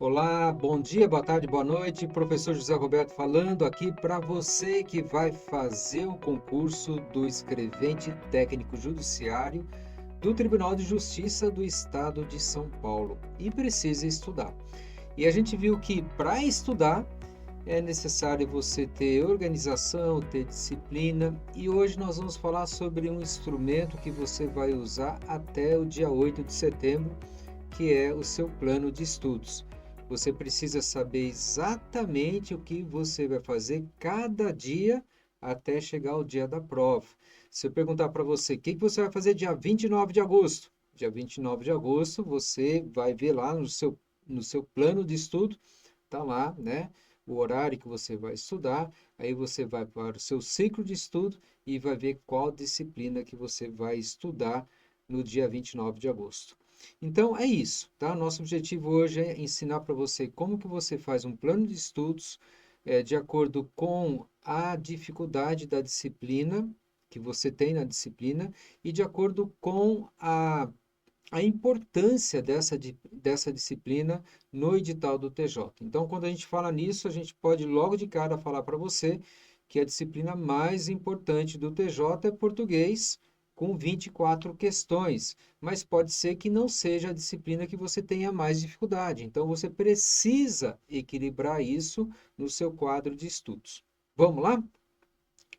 Olá, bom dia, boa tarde, boa noite. Professor José Roberto falando aqui para você que vai fazer o concurso do escrevente técnico judiciário do Tribunal de Justiça do Estado de São Paulo e precisa estudar. E a gente viu que para estudar é necessário você ter organização, ter disciplina, e hoje nós vamos falar sobre um instrumento que você vai usar até o dia 8 de setembro, que é o seu plano de estudos. Você precisa saber exatamente o que você vai fazer cada dia até chegar o dia da prova. Se eu perguntar para você, o que você vai fazer dia 29 de agosto? Dia 29 de agosto, você vai ver lá no seu plano de estudo, tá lá, né? O horário que você vai estudar, aí você vai para o seu ciclo de estudo e vai ver qual disciplina que você vai estudar no dia 29 de agosto. Então é isso, tá? Nosso objetivo hoje é ensinar para você como que você faz um plano de estudos de acordo com a dificuldade da disciplina que você tem na disciplina e de acordo com a importância dessa disciplina no edital do TJ. Então, quando a gente fala nisso, a gente pode logo de cara falar para você que a disciplina mais importante do TJ é português, com 24 questões, mas pode ser que não seja a disciplina que você tenha mais dificuldade. Então, você precisa equilibrar isso no seu quadro de estudos. Vamos lá?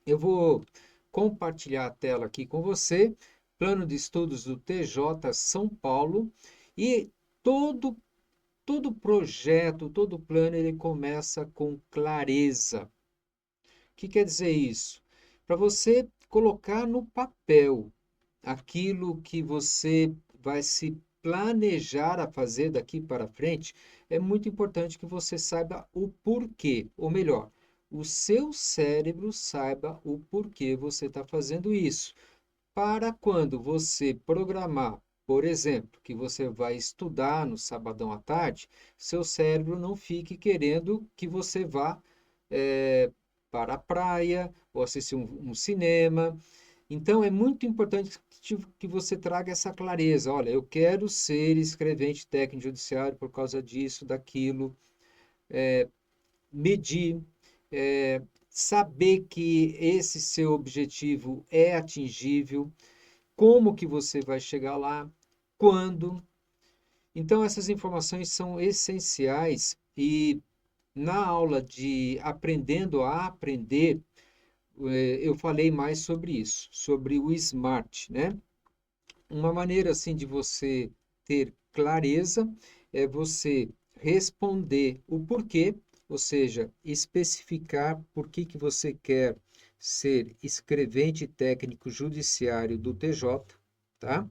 Eu vou compartilhar a tela aqui com você, plano de estudos do TJ São Paulo, e todo todo projeto, todo plano, ele começa com clareza. O que quer dizer isso? Para você colocar no papel aquilo que você vai se planejar a fazer daqui para frente, é muito importante que você saiba o porquê, ou melhor, o seu cérebro saiba o porquê você está fazendo isso. Para quando você programar, por exemplo, que você vai estudar no sabadão à tarde, seu cérebro não fique querendo que você vá eh, para a praia ou assistir um cinema. Então, é muito importante que você traga essa clareza. Olha, eu quero ser escrevente técnico judiciário por causa disso, daquilo. Medir, saber que esse seu objetivo é atingível, como que você vai chegar lá, quando. Então, essas informações são essenciais e na aula de Aprendendo a Aprender, eu falei mais sobre isso, sobre o SMART, né? Uma maneira assim de você ter clareza é você responder o porquê, ou seja, especificar por que você quer ser escrevente técnico judiciário do TJ, tá?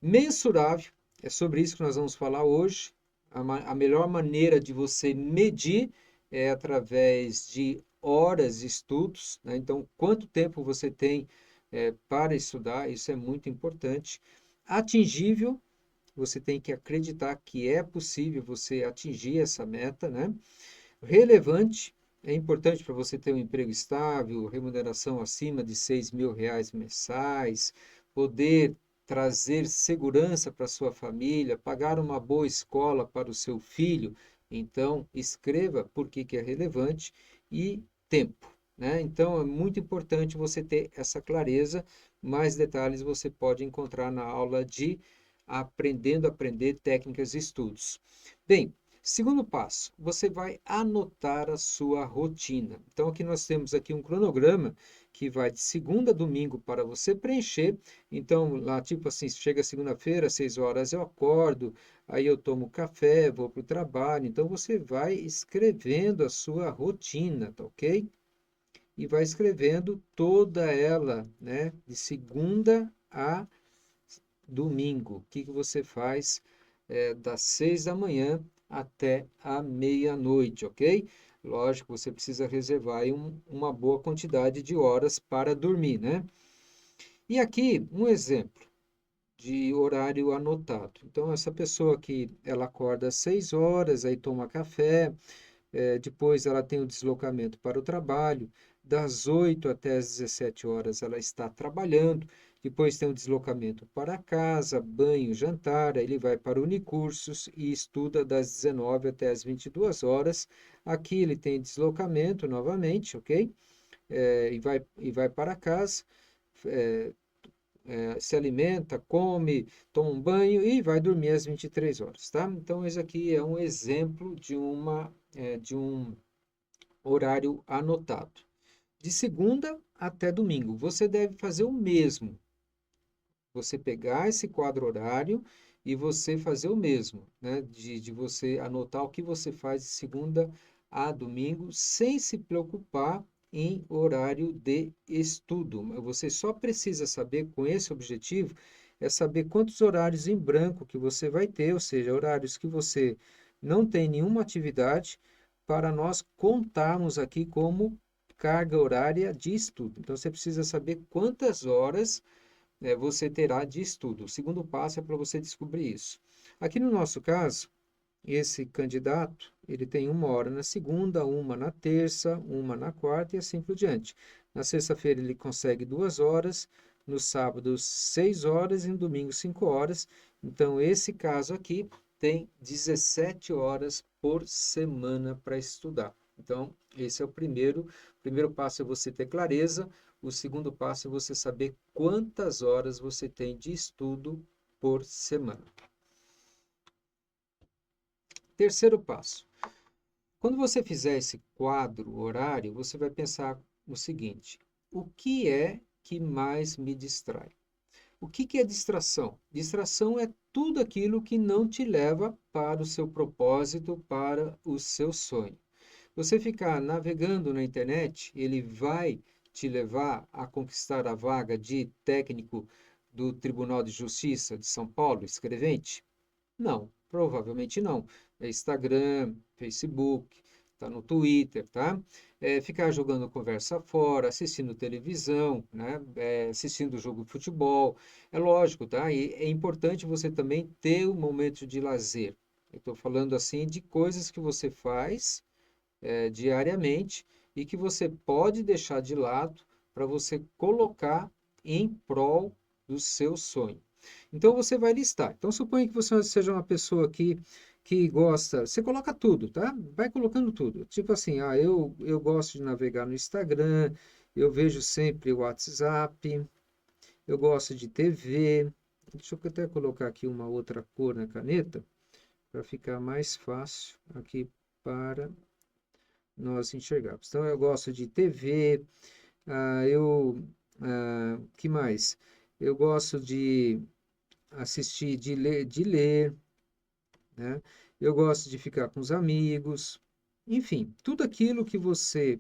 Mensurável, é sobre isso que nós vamos falar hoje. A melhor maneira de você medir é através de horas de estudos, né? Então, quanto tempo você tem para estudar, isso é muito importante. Atingível, você tem que acreditar que é possível você atingir essa meta, né? Relevante, é importante para você ter um emprego estável, remuneração acima de R$ 6.000 mensais, poder trazer segurança para sua família, pagar uma boa escola para o seu filho. Então, escreva por que é relevante e tempo, né? Então, é muito importante você ter essa clareza. Mais detalhes você pode encontrar na aula de Aprendendo a Aprender Técnicas e Estudos. Bem, segundo passo, você vai anotar a sua rotina. Então, aqui nós temos aqui um cronograma que vai de segunda a domingo para você preencher. Então, lá, tipo assim, chega segunda-feira, às 6 horas eu acordo, aí eu tomo café, vou para o trabalho. Então, você vai escrevendo a sua rotina, tá ok? E vai escrevendo toda ela, né? De segunda a domingo. O que que você faz das 6 da manhã até a meia-noite, ok? Lógico, você precisa reservar aí uma boa quantidade de horas para dormir, né? E aqui um exemplo de horário anotado. Então, essa pessoa que ela acorda às 6 horas, aí toma café, depois ela tem o deslocamento para o trabalho, das 8 até as 17 horas ela está trabalhando, Depois tem o deslocamento para casa, banho, jantar. Aí ele vai para o Unicursos e estuda das 19 até as 22 horas. Aqui ele tem deslocamento novamente, ok? E vai para casa, é, se alimenta, come, toma um banho e vai dormir às 23 horas, tá? Então, esse aqui é um exemplo de um horário anotado. De segunda até domingo, você deve fazer o mesmo. Você pegar esse quadro horário e você fazer o mesmo, né? De você anotar o que você faz de segunda a domingo, sem se preocupar em horário de estudo. Você só precisa saber, com esse objetivo, é saber quantos horários em branco que você vai ter, ou seja, horários que você não tem nenhuma atividade, para nós contarmos aqui como carga horária de estudo. Então, você precisa saber quantas horas você terá de estudo. O segundo passo é para você descobrir isso. Aqui no nosso caso, esse candidato, ele tem 1 hora na segunda, 1 na terça, 1 na quarta e assim por diante. Na sexta-feira ele consegue 2 horas, no sábado 6 horas e no domingo 5 horas. Então, esse caso aqui tem 17 horas por semana para estudar. Então, esse é o primeiro. O primeiro passo é você ter clareza. O segundo passo é você saber quantas horas você tem de estudo por semana. Terceiro passo. Quando você fizer esse quadro horário, você vai pensar no seguinte: o que é que mais me distrai? O que é distração? Distração é tudo aquilo que não te leva para o seu propósito, para o seu sonho. Você ficar navegando na internet, ele vai te levar a conquistar a vaga de técnico do Tribunal de Justiça de São Paulo, escrevente? Não, provavelmente não. É Instagram, Facebook, tá no Twitter, tá? Ficar jogando conversa fora, assistindo televisão, né? Assistindo jogo de futebol. É lógico, tá? E é importante você também ter um momento de lazer. Eu estou falando assim de coisas que você faz diariamente e que você pode deixar de lado para você colocar em prol do seu sonho. Então você vai listar. Então suponha que você seja uma pessoa que gosta, você coloca tudo, tá? Vai colocando tudo. Tipo assim, eu gosto de navegar no Instagram, eu vejo sempre o WhatsApp, eu gosto de TV. Deixa eu até colocar aqui uma outra cor na caneta para ficar mais fácil aqui para nós enxergarmos. Então eu gosto de TV, que mais? Eu gosto de assistir, de ler, né? Eu gosto de ficar com os amigos, enfim, tudo aquilo que você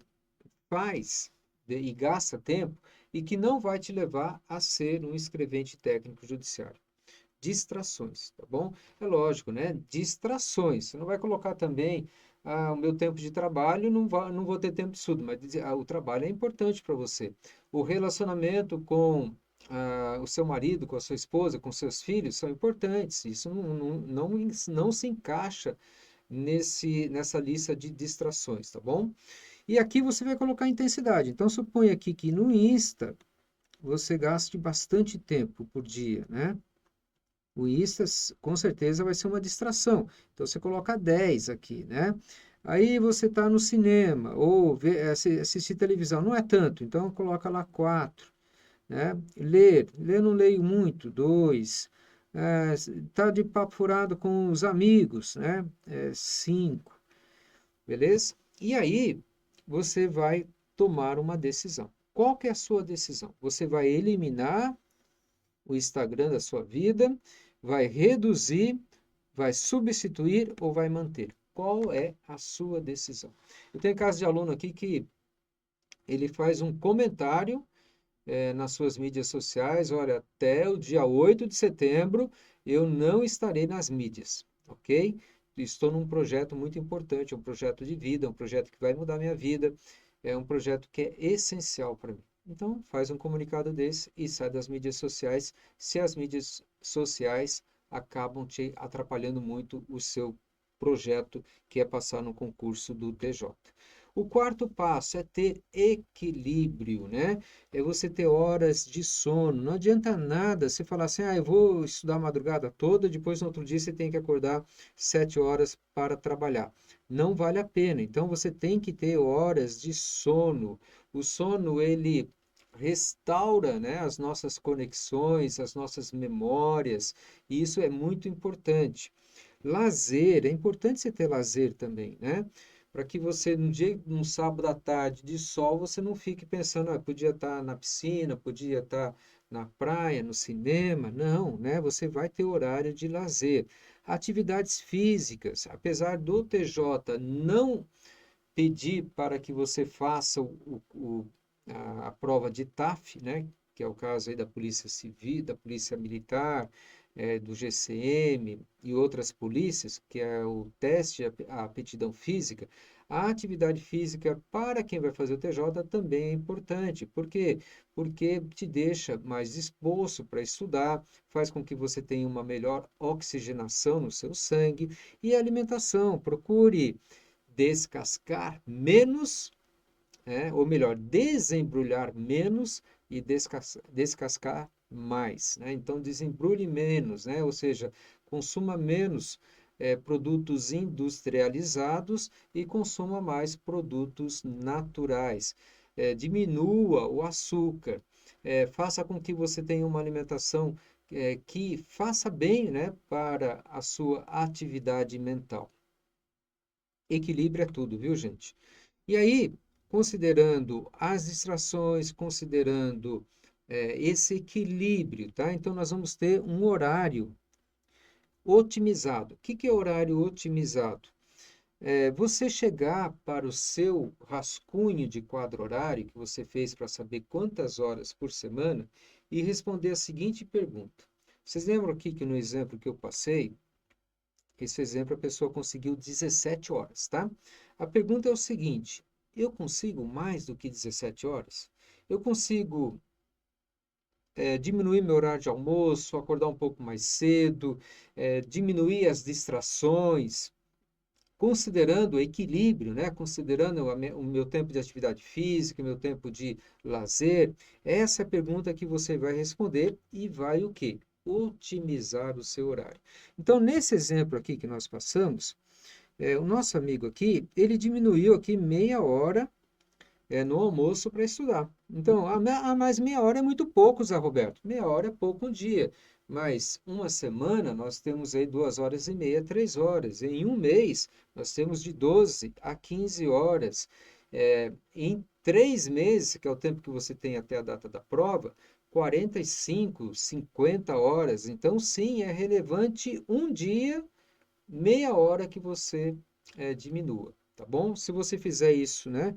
faz e gasta tempo e que não vai te levar a ser um escrevente técnico judiciário. Distrações, tá bom? É lógico, né? Distrações. Você não vai colocar também, o meu tempo de trabalho não vou ter tempo de estudo, mas o trabalho é importante para você. O relacionamento com o seu marido, com a sua esposa, com seus filhos são importantes. Isso não se encaixa nessa lista de distrações, tá bom? E aqui você vai colocar intensidade. Então, suponha aqui que no Insta você gaste bastante tempo por dia, né? O Insta, com certeza, vai ser uma distração. Então, você coloca 10 aqui, né? Aí você está no cinema ou assistir televisão, não é tanto, então coloca lá 4, né? Ler não leio muito, 2. Tá de papo furado com os amigos, né? 5, beleza? E aí, você vai tomar uma decisão. Qual que é a sua decisão? Você vai eliminar o Instagram da sua vida, vai reduzir, vai substituir ou vai manter? Qual é a sua decisão? Eu tenho caso de aluno aqui que ele faz um comentário nas suas mídias sociais, olha, até o dia 8 de setembro eu não estarei nas mídias, ok? Estou num projeto muito importante, é um projeto de vida, é um projeto que vai mudar minha vida, é um projeto que é essencial para mim. Então, faz um comunicado desse e sai das mídias sociais, se as mídias sociais acabam te atrapalhando muito o seu projeto, que é passar no concurso do TJ. O quarto passo é ter equilíbrio, né? É você ter horas de sono. Não adianta nada você falar assim, eu vou estudar a madrugada toda, depois no outro dia você tem que acordar 7 horas para trabalhar. Não vale a pena. Então você tem que ter horas de sono. O sono, ele restaura, né, as nossas conexões, as nossas memórias, e isso é muito importante. Lazer, é importante você ter lazer também, né? Para que você, num sábado à tarde de sol, você não fique pensando, podia estar na piscina, podia estar na praia, no cinema. Não, né? Você vai ter horário de lazer. Atividades físicas, apesar do TJ não pedir para que você faça a prova de TAF, né? Que é o caso aí da Polícia Civil, da Polícia Militar, do GCM e outras polícias, que é o teste à aptidão física. A atividade física para quem vai fazer o TJ também é importante. Por quê? Porque te deixa mais disposto para estudar, faz com que você tenha uma melhor oxigenação no seu sangue e a alimentação. Procure descascar menos, ou melhor, desembrulhar menos e descascar mais, né? Então, desembrulhe menos, né? Ou seja, consuma menos produtos industrializados e consuma mais produtos naturais. Diminua o açúcar, faça com que você tenha uma alimentação que faça bem, né, para a sua atividade mental. Equilíbrio é tudo, viu, gente? E aí, considerando as distrações, considerando esse equilíbrio, tá? Então, nós vamos ter um horário otimizado. O que que é horário otimizado? Você chegar para o seu rascunho de quadro horário que você fez para saber quantas horas por semana e responder a seguinte pergunta. Vocês lembram aqui que no exemplo que eu passei, esse exemplo a pessoa conseguiu 17 horas, tá? A pergunta é o seguinte: eu consigo mais do que 17 horas? Eu consigo diminuir meu horário de almoço, acordar um pouco mais cedo, diminuir as distrações, considerando o equilíbrio, né? Considerando o meu tempo de atividade física, o meu tempo de lazer? Essa é a pergunta que você vai responder e vai o quê? Otimizar o seu horário. Então, nesse exemplo aqui que nós passamos, o nosso amigo aqui, ele diminuiu aqui meia hora no almoço para estudar. Então, mais meia hora é muito pouco, Zé Roberto. Meia hora é pouco um dia. Mas uma semana nós temos aí 2 horas e meia, 3 horas. Em um mês nós temos de 12 a 15 horas. Em 3 meses, que é o tempo que você tem até a data da prova, 45, 50 horas. Então, sim, é relevante um dia, meia hora que você diminua, tá bom? Se você fizer isso, né?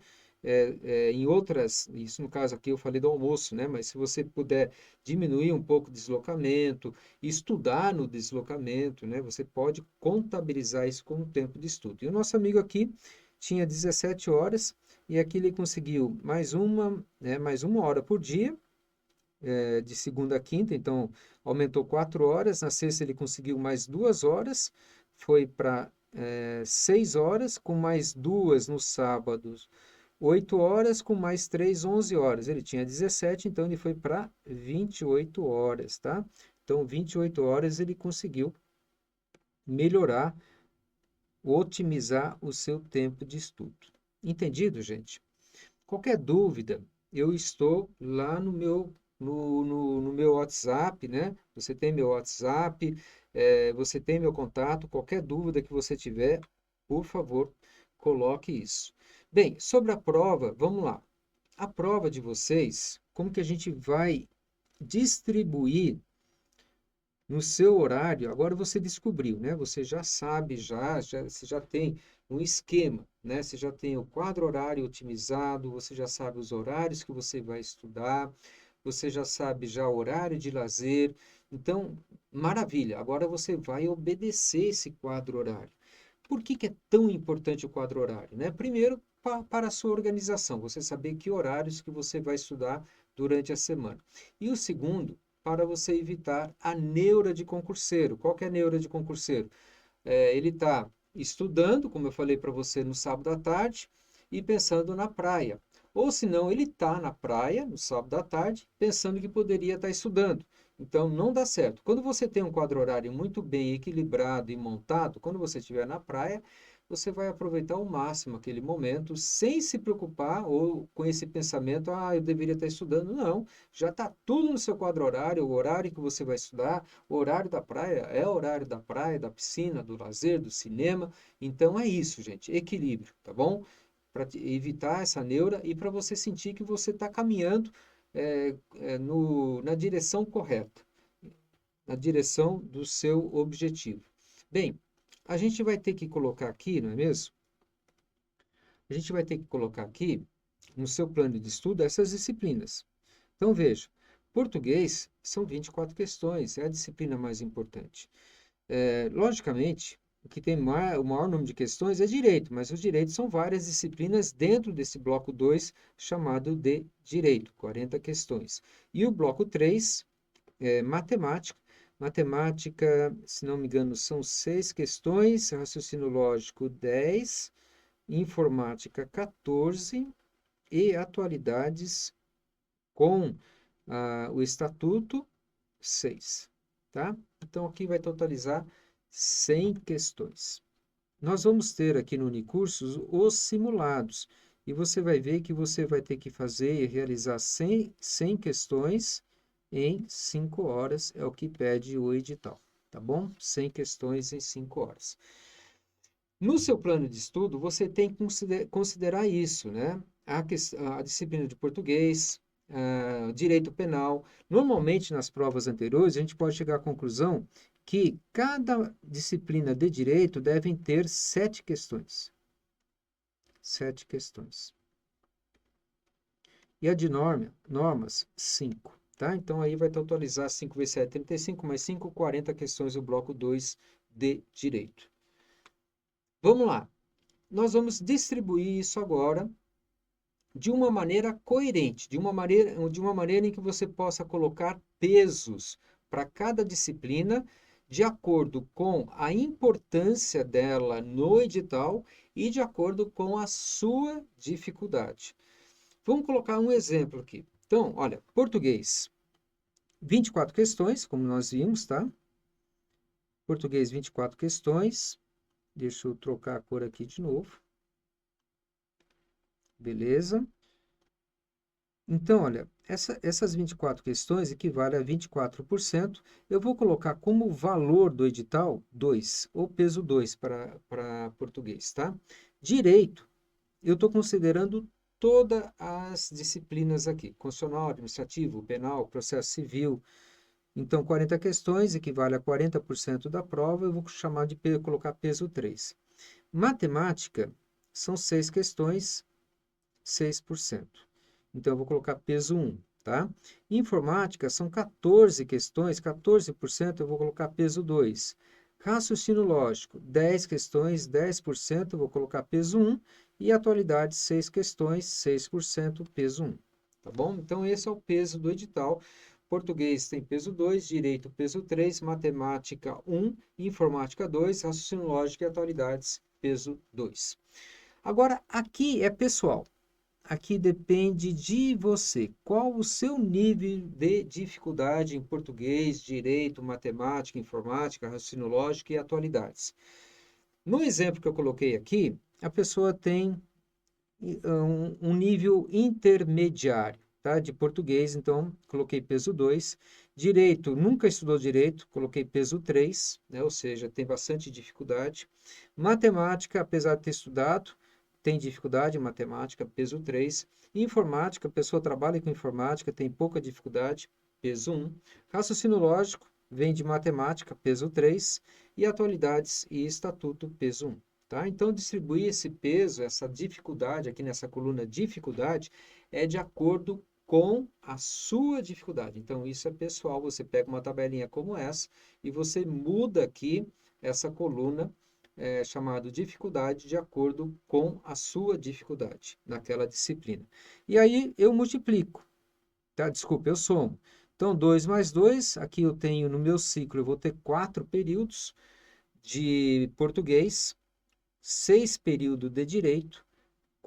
Em outras, isso no caso aqui eu falei do almoço, né? Mas se você puder diminuir um pouco o deslocamento, estudar no deslocamento, né? Você pode contabilizar isso como tempo de estudo. E o nosso amigo aqui tinha 17 horas e aqui ele conseguiu mais uma hora por dia, de segunda a quinta, então aumentou 4 horas. Na sexta ele conseguiu mais 2 horas, foi para 6 horas, com mais duas no sábado, 8 horas, com mais três, 11 horas. Ele tinha 17, então ele foi para 28 horas, tá? Então, 28 horas ele conseguiu melhorar, otimizar o seu tempo de estudo. Entendido, gente? Qualquer dúvida, eu estou lá no meu WhatsApp, né? Você tem meu WhatsApp, você tem meu contato. Qualquer dúvida que você tiver, por favor, coloque isso. Bem, sobre a prova, vamos lá. A prova de vocês, como que a gente vai distribuir no seu horário? Agora você descobriu, né? Você já sabe, você já tem um esquema, né? Você já tem o quadro horário otimizado, você já sabe os horários que você vai estudar, você já sabe já o horário de lazer. Então, maravilha. Agora você vai obedecer esse quadro horário. Por que que é tão importante o quadro horário, né? Primeiro, para a sua organização, você saber que horários que você vai estudar durante a semana. E o segundo, para você evitar a neura de concurseiro. Qual que é a neura de concurseiro? Ele está estudando, como eu falei para você, no sábado à tarde, e pensando na praia. Ou senão ele está na praia, no sábado à tarde, pensando que poderia estar estudando. Então não dá certo. Quando você tem um quadro horário muito bem equilibrado e montado, quando você estiver na praia, você vai aproveitar ao máximo aquele momento, sem se preocupar ou com esse pensamento, eu deveria estar estudando. Não, já está tudo no seu quadro horário, o horário que você vai estudar, o horário da praia é o horário da praia, da piscina, do lazer, do cinema. Então é isso, gente, equilíbrio, tá bom? Para evitar essa neura e para você sentir que você está caminhando na direção correta, na direção do seu objetivo. Bem, a gente vai ter que colocar aqui, não é mesmo? A gente vai ter que colocar aqui no seu plano de estudo essas disciplinas. Então veja, português são 24 questões, é a disciplina mais importante. Logicamente, o que tem o maior número de questões é direito, mas os direitos são várias disciplinas dentro desse bloco 2, chamado de direito, 40 questões. E o bloco 3 é matemática. Matemática, se não me engano, são 6 questões, raciocínio lógico 10, informática 14 e atualidades com o estatuto 6, tá? Então aqui vai totalizar 100 questões. Nós vamos ter aqui no Unicursos os simulados, e você vai ver que você vai ter que fazer e realizar 100 questões em 5 horas, é o que pede o edital, tá bom? 100 questões em 5 horas. No seu plano de estudo, você tem que considerar isso, né? A disciplina de português, direito penal. Normalmente, nas provas anteriores, a gente pode chegar à conclusão que cada disciplina de direito devem ter 7 questões. 7 questões. E a de normas, 5. Tá? Então, aí vai totalizar 5 vezes 7, 35, mais 5, 40 questões do bloco 2 de direito. Vamos lá. Nós vamos distribuir isso agora de uma maneira coerente, de uma maneira em que você possa colocar pesos para cada disciplina de acordo com a importância dela no edital e de acordo com a sua dificuldade. Vamos colocar um exemplo aqui. Então, olha, português, 24 questões, como nós vimos, tá? Português, 24 questões. Deixa eu trocar a cor aqui de novo. Beleza? Então, olha, essas 24 questões equivalem a 24%. Eu vou colocar como valor do edital 2, ou peso 2 para português, tá? Direito, eu estou considerando todas as disciplinas aqui, constitucional, administrativo, penal, processo civil. Então, 40 questões equivale a 40% da prova, eu vou chamar de colocar peso 3. Matemática, são 6 questões, 6%. Então, eu vou colocar peso 1, tá? Informática, são 14 questões, 14%, eu vou colocar peso 2. Raciocínio lógico, 10 questões, 10%, eu vou colocar peso 1. E atualidade, 6 questões, 6%, peso 1. Tá bom? Então, esse é o peso do edital. Português tem peso 2, direito peso 3, matemática 1, informática 2, raciocínio lógico e atualidades peso 2. Agora, aqui é pessoal. Aqui depende de você. Qual o seu nível de dificuldade em português, direito, matemática, informática, raciocínio lógico e atualidades. No exemplo que eu coloquei aqui, a pessoa tem um nível intermediário, tá? De português, então coloquei peso 2. Direito, nunca estudou direito, coloquei peso 3, né? Ou seja, tem bastante dificuldade. Matemática, apesar de ter estudado, tem dificuldade em matemática, peso 3. Informática, a pessoa trabalha com informática, tem pouca dificuldade, peso 1. Raciocínio lógico, vem de matemática, peso 3. E atualidades e estatuto, peso 1. Tá? Então, distribuir esse peso, essa dificuldade, aqui nessa coluna dificuldade, é de acordo com a sua dificuldade. Então, isso é pessoal, você pega uma tabelinha como essa e você muda aqui essa coluna chamado dificuldade de acordo com a sua dificuldade naquela disciplina. E aí eu multiplico, tá? Desculpa, eu somo. Então, 2 mais 2, aqui eu tenho no meu ciclo, eu vou ter 4 períodos de português, 6 períodos de direito,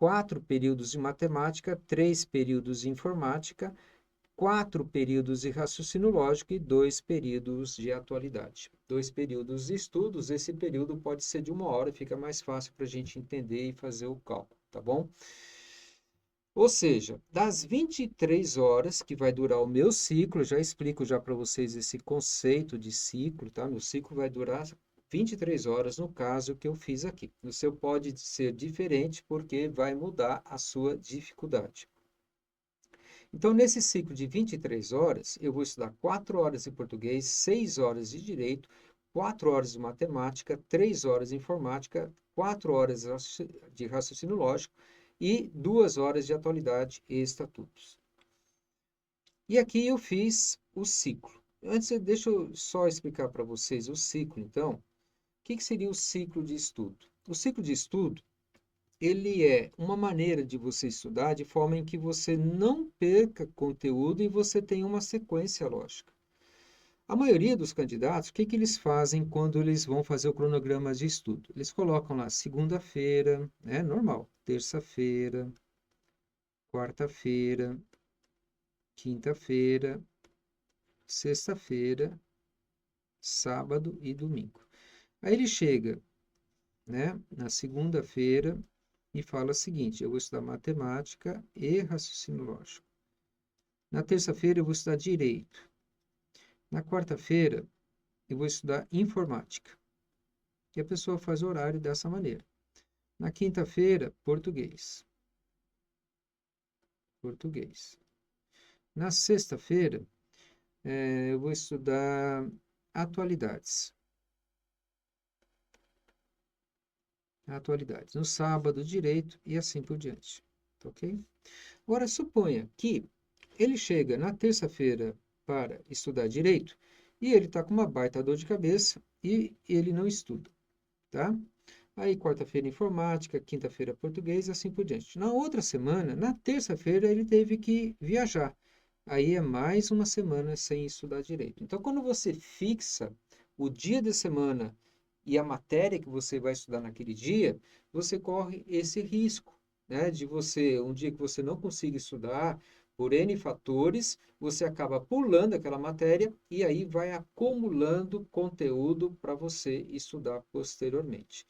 4 períodos de matemática, 3 períodos de informática, 4 períodos de raciocínio lógico e 2 períodos de atualidade. 2 períodos de estudos, esse período pode ser de 1 hora, fica mais fácil para a gente entender e fazer o cálculo, tá bom? Ou seja, das 23 horas que vai durar o meu ciclo, já explico já para vocês esse conceito de ciclo, tá? Meu ciclo vai durar 23 horas no caso que eu fiz aqui. O seu pode ser diferente porque vai mudar a sua dificuldade. Então, nesse ciclo de 23 horas, eu vou estudar 4 horas de português, 6 horas de direito, 4 horas de matemática, 3 horas de informática, 4 horas de raciocínio lógico e 2 horas de atualidade e estatutos. E aqui eu fiz o ciclo. Antes, deixa eu só explicar para vocês o ciclo, então. O que seria o ciclo de estudo? O ciclo de estudo, ele é uma maneira de você estudar de forma em que você não perca conteúdo e você tenha uma sequência lógica. A maioria dos candidatos, o que eles fazem quando eles vão fazer o cronograma de estudo? Eles colocam lá segunda-feira, normal, terça-feira, quarta-feira, quinta-feira, sexta-feira, sábado e domingo. Aí ele chega, na segunda-feira e fala o seguinte: eu vou estudar matemática e raciocínio lógico. Na terça-feira eu vou estudar direito. Na quarta-feira eu vou estudar informática. E a pessoa faz o horário dessa maneira. Na quinta-feira, português. Português. Na sexta-feira, eu vou estudar atualidades. Atualidades. No sábado, direito e assim por diante. Ok? Agora, suponha que ele chega na terça-feira para estudar direito e ele está com uma baita dor de cabeça e ele não estuda, tá? Aí, quarta-feira, informática, quinta-feira, português e assim por diante. Na outra semana, na terça-feira, ele teve que viajar. Aí é mais uma semana sem estudar direito. Então, quando você fixa o dia da semana e a matéria que você vai estudar naquele dia, você corre esse risco, de você, um dia que você não consiga estudar, por N fatores, você acaba pulando aquela matéria e aí vai acumulando conteúdo para você estudar posteriormente.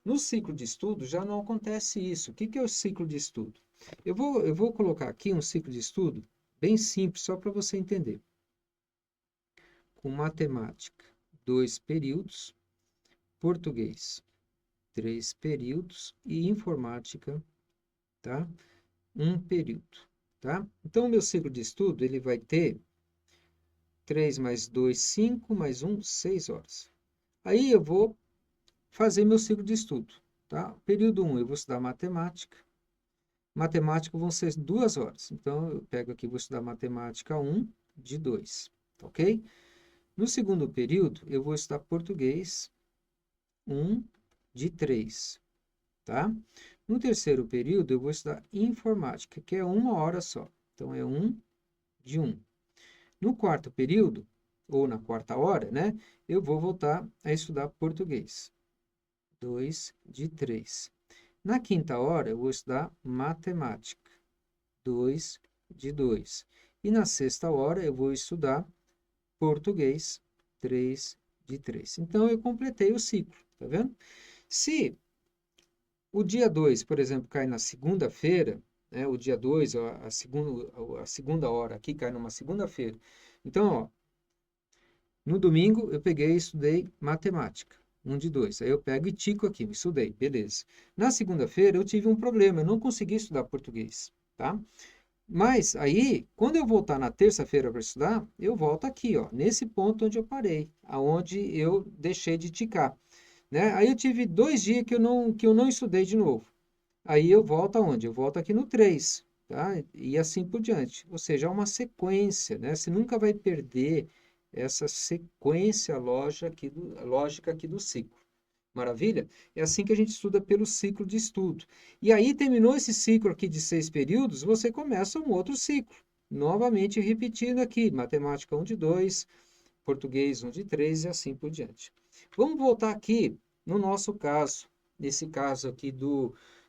No ciclo de estudo já não acontece isso. O que é o ciclo de estudo? Eu vou colocar aqui um ciclo de estudo bem simples, só para você entender. Com matemática, 2 períodos, português, 3 períodos e informática, tá? 1 período, tá? Então, o meu ciclo de estudo, ele vai ter 3 mais 2, 5, mais 1, 6 horas. Aí eu vou fazer meu ciclo de estudo, tá? Período 1, eu vou estudar matemática. Matemática vão ser 2 horas. Então, eu pego aqui, vou estudar matemática 1 de 2, ok? No segundo período, eu vou estudar português 1 de 3, tá? No terceiro período, eu vou estudar informática, que é 1 hora só. Então, é 1 de 1. No quarto período, ou na quarta hora, eu vou voltar a estudar português. 2 de 3. Na quinta hora, eu vou estudar matemática. 2 de 2. E na sexta hora, eu vou estudar português. 3 de 3. Então, eu completei o ciclo, tá vendo? Se o dia 2, por exemplo, cai na segunda-feira, o dia 2, a segunda hora aqui cai numa segunda-feira. Então, ó, no domingo eu peguei e estudei matemática, 1 de 2. Aí eu pego e tico aqui, estudei, beleza. Na segunda-feira eu tive um problema, eu não consegui estudar português, tá? Mas aí, quando eu voltar na terça-feira para estudar, eu volto aqui, ó, nesse ponto onde eu parei, aonde eu deixei de ticar, Aí eu tive 2 dias que eu não estudei de novo. Aí eu volto aonde? Eu volto aqui no 3, tá? E assim por diante. Ou seja, é uma sequência, Você nunca vai perder essa sequência lógica aqui do ciclo. Maravilha? É assim que a gente estuda pelo ciclo de estudo. E aí, terminou esse ciclo aqui de 6 períodos, você começa um outro ciclo. Novamente repetindo aqui, matemática 1 de 2, português 1 de 3 e assim por diante. Vamos voltar aqui no nosso caso, nesse caso aqui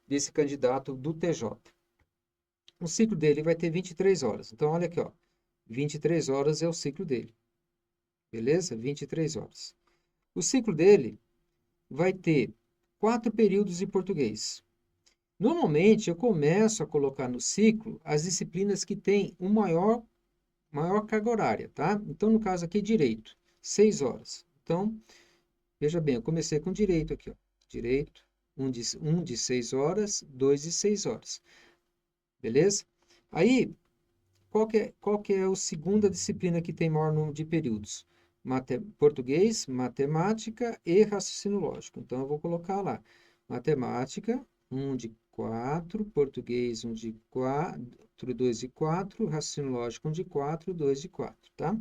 desse candidato do TJ. O ciclo dele vai ter 23 horas. Então, olha aqui, ó. 23 horas é o ciclo dele. Beleza? 23 horas. O ciclo dele vai ter 4 períodos de português. Normalmente, eu começo a colocar no ciclo as disciplinas que têm maior carga horária, tá? Então, no caso aqui, direito, 6 horas. Então, veja bem, eu comecei com direito aqui, ó. Direito, um de 6 horas, 2 de 6 horas. Beleza? Aí, qual que é a segunda disciplina que tem maior número de períodos? Português, matemática e raciocínio lógico. Então, eu vou colocar lá. Matemática, 1 de 4, português, 1 de 4, 2 de 4, raciocínio lógico, 1 de 4, 2 de 4, tá?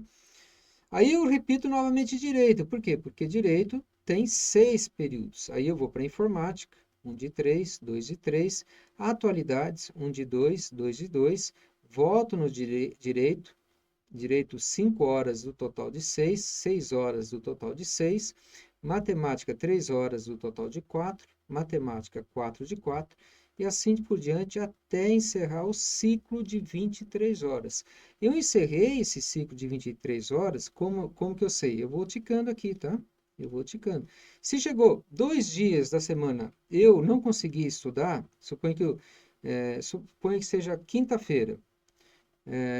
Aí eu repito novamente direito. Por quê? Porque direito tem 6 períodos. Aí eu vou para informática, 1 de 3, 2 de 3. Atualidades, 1 de 2, 2 de 2. Volto no direito 5 horas do total de 6, 6 horas do total de 6. Matemática, 3 horas do total de 4. Matemática, 4 de 4 e assim por diante até encerrar o ciclo de 23 horas. Eu encerrei esse ciclo de 23 horas, como que eu sei? Eu vou ticando aqui, tá? Eu vou ticando. Se chegou 2 dias da semana, eu não consegui estudar, suponho que seja quinta-feira,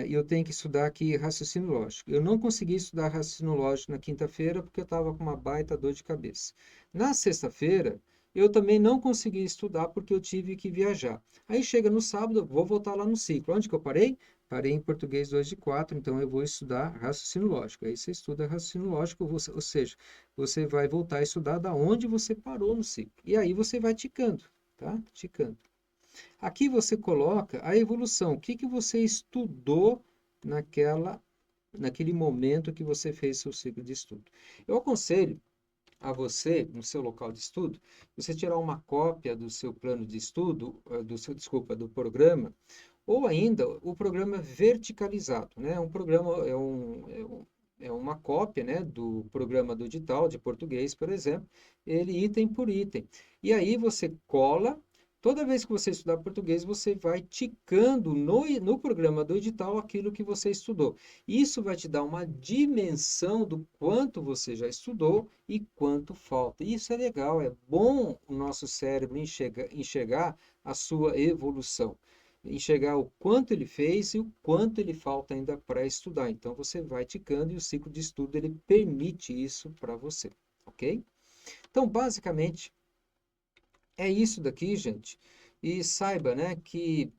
e eu tenho que estudar aqui raciocínio lógico. Eu não consegui estudar raciocínio lógico na quinta-feira porque eu estava com uma baita dor de cabeça. Na sexta-feira, eu também não consegui estudar porque eu tive que viajar. Aí chega no sábado, eu vou voltar lá no ciclo. Onde que eu parei? Parei em português 2 de 4, então eu vou estudar raciocínio lógico. Aí você estuda raciocínio lógico, ou seja, você vai voltar a estudar da onde você parou no ciclo. E aí você vai ticando, tá? Ticando. Aqui você coloca a evolução. O que que você estudou naquele momento que você fez seu ciclo de estudo. Eu aconselho a você, no seu local de estudo, você tirar uma cópia do seu plano de estudo, do programa, ou ainda o programa verticalizado, né? Um programa é uma cópia, né, do programa do edital de português, por exemplo, ele item por item. E aí você cola. Toda vez que você estudar português, você vai ticando no programa do edital aquilo que você estudou. Isso vai te dar uma dimensão do quanto você já estudou e quanto falta. Isso é legal, é bom o nosso cérebro enxergar a sua evolução, enxergar o quanto ele fez e o quanto ele falta ainda para estudar. Então você vai ticando e o ciclo de estudo ele permite isso para você, ok? Então, basicamente, é isso daqui, gente. E saiba, né, que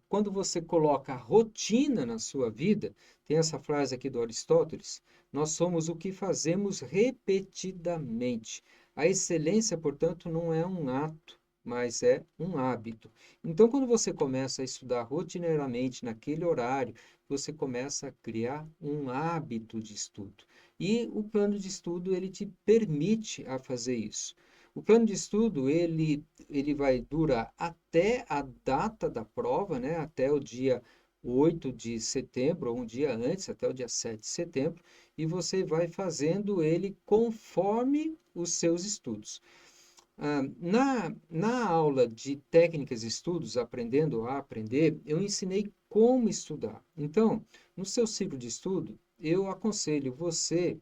quando você coloca rotina na sua vida, tem essa frase aqui do Aristóteles, nós somos o que fazemos repetidamente. A excelência, portanto, não é um ato, mas é um hábito. Então, quando você começa a estudar rotineiramente naquele horário, você começa a criar um hábito de estudo. E o plano de estudo, ele te permite a fazer isso. O plano de estudo, ele vai durar até a data da prova, né? Até o dia 8 de setembro, ou um dia antes, até o dia 7 de setembro, e você vai fazendo ele conforme os seus estudos. Na aula de técnicas de estudos, aprendendo a aprender, eu ensinei como estudar. Então, no seu ciclo de estudo, eu aconselho você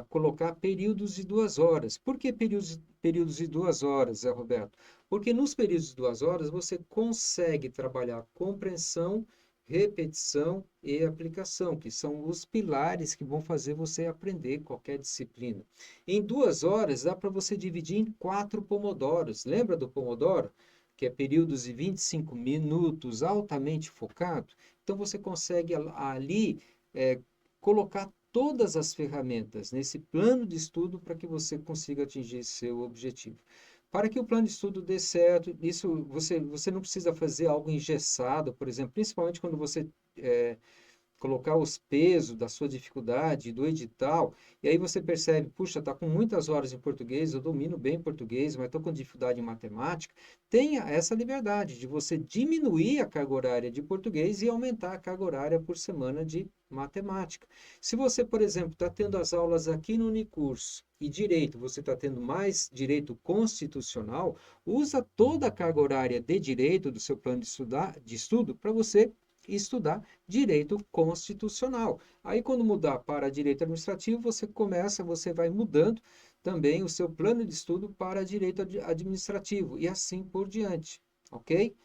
colocar períodos de 2 horas. Por que períodos de 2 horas, Zé Roberto? Porque nos períodos de 2 horas você consegue trabalhar compreensão, repetição e aplicação, que são os pilares que vão fazer você aprender qualquer disciplina. Em 2 horas dá para você dividir em 4 pomodoros. Lembra do pomodoro? Que é períodos de 25 minutos altamente focado. Então você consegue ali colocar todas as ferramentas nesse plano de estudo para que você consiga atingir seu objetivo. Para que o plano de estudo dê certo, você não precisa fazer algo engessado, por exemplo, principalmente quando você colocar os pesos da sua dificuldade, do edital, e aí você percebe, puxa, está com muitas horas em português, eu domino bem português, mas estou com dificuldade em matemática, tenha essa liberdade de você diminuir a carga horária de português e aumentar a carga horária por semana de matemática. Se você, por exemplo, está tendo as aulas aqui no Unicurso e direito, você está tendo mais direito constitucional, usa toda a carga horária de direito do seu plano de estudo para você estudar direito constitucional. Aí, quando mudar para direito administrativo, você vai mudando também o seu plano de estudo para direito administrativo e assim por diante, ok?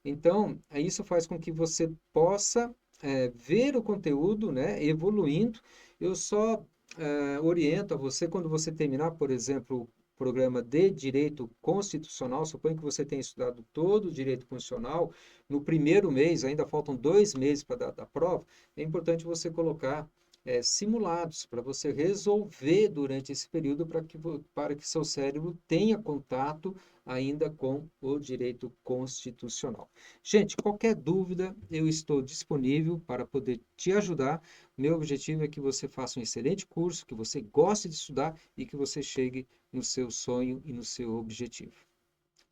Então, isso faz com que você possa ver o conteúdo, né, evoluindo. Eu só oriento a você, quando você terminar, por exemplo, o programa de Direito Constitucional, suponho que você tenha estudado todo o Direito Constitucional, no primeiro mês, ainda faltam 2 meses para dar a prova, é importante você colocar simulados para você resolver durante esse período para que seu cérebro tenha contato ainda com o direito constitucional. Gente, qualquer dúvida, eu estou disponível para poder te ajudar. Meu objetivo é que você faça um excelente curso, que você goste de estudar e que você chegue no seu sonho e no seu objetivo.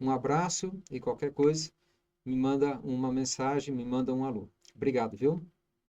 Um abraço e qualquer coisa, me manda uma mensagem, me manda um alô. Obrigado, viu?